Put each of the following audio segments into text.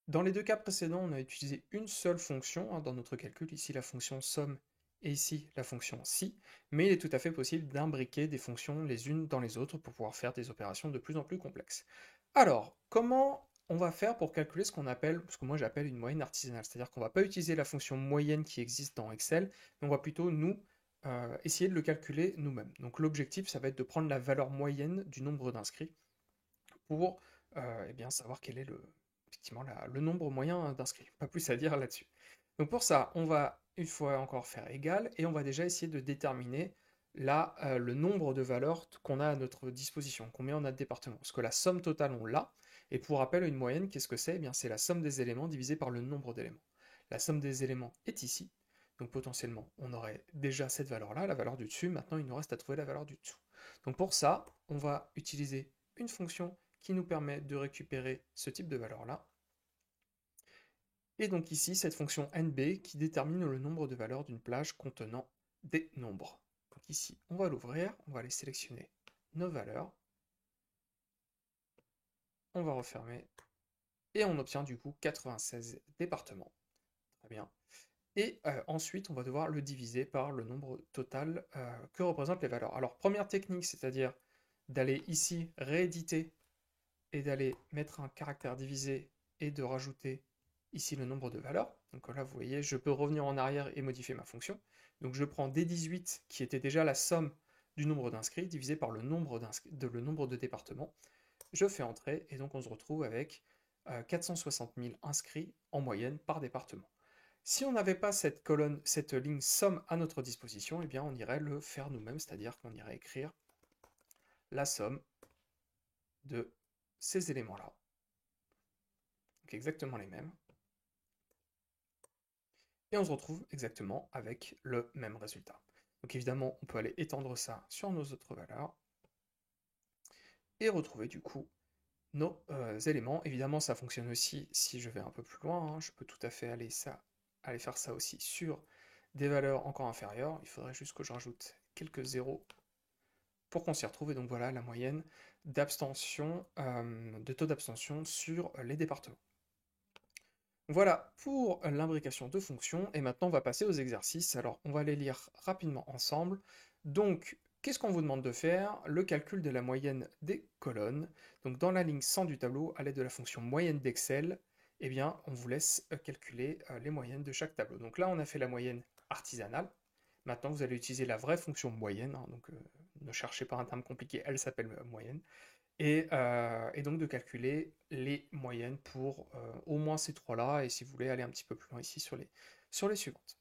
Dans les deux cas précédents, on a utilisé une seule fonction dans notre calcul, ici la fonction somme et ici la fonction si, mais il est tout à fait possible d'imbriquer des fonctions les unes dans les autres pour pouvoir faire des opérations de plus en plus complexes. Alors, comment on va faire pour calculer ce qu'on appelle, ce que moi j'appelle une moyenne artisanale, c'est-à-dire qu'on ne va pas utiliser la fonction moyenne qui existe dans Excel, mais on va plutôt nous essayer de le calculer nous-mêmes. Donc l'objectif, ça va être de prendre la valeur moyenne du nombre d'inscrits pour eh bien, savoir quel est effectivement le nombre moyen d'inscrits. Pas plus à dire là-dessus. Donc pour ça, on va une fois encore faire égal et on va déjà essayer de déterminer le nombre de valeurs qu'on a à notre disposition, combien on a de départements. Parce que la somme totale, on l'a. Et pour rappel, une moyenne, qu'est-ce que c'est? Eh bien, c'est la somme des éléments divisée par le nombre d'éléments. La somme des éléments est ici. Donc potentiellement, on aurait déjà cette valeur-là, la valeur du dessus. Maintenant, il nous reste à trouver la valeur du dessous. Donc pour ça, on va utiliser une fonction qui nous permet de récupérer ce type de valeur-là. Et donc ici, cette fonction nb qui détermine le nombre de valeurs d'une plage contenant des nombres. Donc ici, on va l'ouvrir, on va aller sélectionner nos valeurs, on va refermer, et on obtient du coup 96 départements. Très bien. Et ensuite, on va devoir le diviser par le nombre total que représentent les valeurs. Alors, première technique, c'est-à-dire d'aller ici rééditer et d'aller mettre un caractère divisé et de rajouter ici le nombre de valeurs. Donc là, vous voyez, je peux revenir en arrière et modifier ma fonction. Donc je prends D18, qui était déjà la somme du nombre d'inscrits, divisé par le nombre de départements. Je fais entrer, et donc on se retrouve avec 460 000 inscrits en moyenne par département. Si on n'avait pas cette colonne, cette ligne somme à notre disposition, eh bien on irait le faire nous-mêmes, c'est-à-dire qu'on irait écrire la somme de ces éléments-là. Donc exactement les mêmes. Et on se retrouve exactement avec le même résultat. Donc évidemment, on peut aller étendre ça sur nos autres valeurs et retrouver du coup nos éléments. Évidemment, ça fonctionne aussi si je vais un peu plus loin, hein. Je peux tout à fait aller faire ça aussi sur des valeurs encore inférieures. Il faudrait juste que je rajoute quelques zéros pour qu'on s'y retrouve. Et donc voilà la moyenne d'abstention, de taux d'abstention sur les départements. Voilà pour l'imbrication de fonctions, et maintenant on va passer aux exercices. Alors on va les lire rapidement ensemble. Donc, qu'est-ce qu'on vous demande de faire? Le calcul de la moyenne des colonnes. Donc dans la ligne 100 du tableau, à l'aide de la fonction moyenne d'Excel, eh bien on vous laisse calculer les moyennes de chaque tableau. Donc là on a fait la moyenne artisanale. Maintenant vous allez utiliser la vraie fonction moyenne, hein, donc ne cherchez pas un terme compliqué, elle s'appelle moyenne et donc de calculer les moyennes pour au moins ces trois-là, et si vous voulez aller un petit peu plus loin ici sur les suivantes.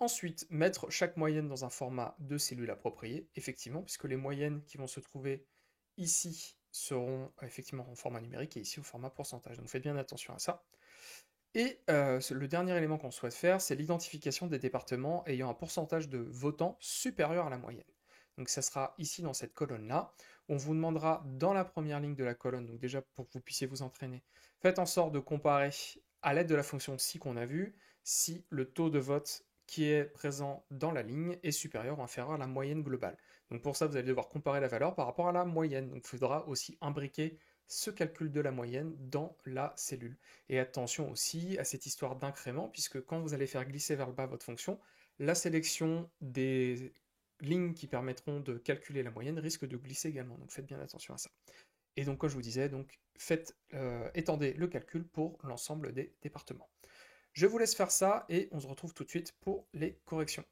Ensuite, mettre chaque moyenne dans un format de cellule approprié, effectivement, puisque les moyennes qui vont se trouver ici seront effectivement en format numérique et ici au format pourcentage. Donc faites bien attention à ça. Et le dernier élément qu'on souhaite faire, c'est l'identification des départements ayant un pourcentage de votants supérieur à la moyenne. Donc ça sera ici dans cette colonne-là. On vous demandera dans la première ligne de la colonne, donc déjà pour que vous puissiez vous entraîner, faites en sorte de comparer à l'aide de la fonction si qu'on a vu, si le taux de vote qui est présent dans la ligne est supérieur ou inférieur à la moyenne globale. Donc pour ça, vous allez devoir comparer la valeur par rapport à la moyenne. Donc il faudra aussi imbriquer ce calcul de la moyenne dans la cellule. Et attention aussi à cette histoire d'incrément, puisque quand vous allez faire glisser vers le bas votre fonction, la sélection des lignes qui permettront de calculer la moyenne risque de glisser également. Donc faites bien attention à ça. Et donc, comme je vous disais, donc étendez le calcul pour l'ensemble des départements. Je vous laisse faire ça et on se retrouve tout de suite pour les corrections.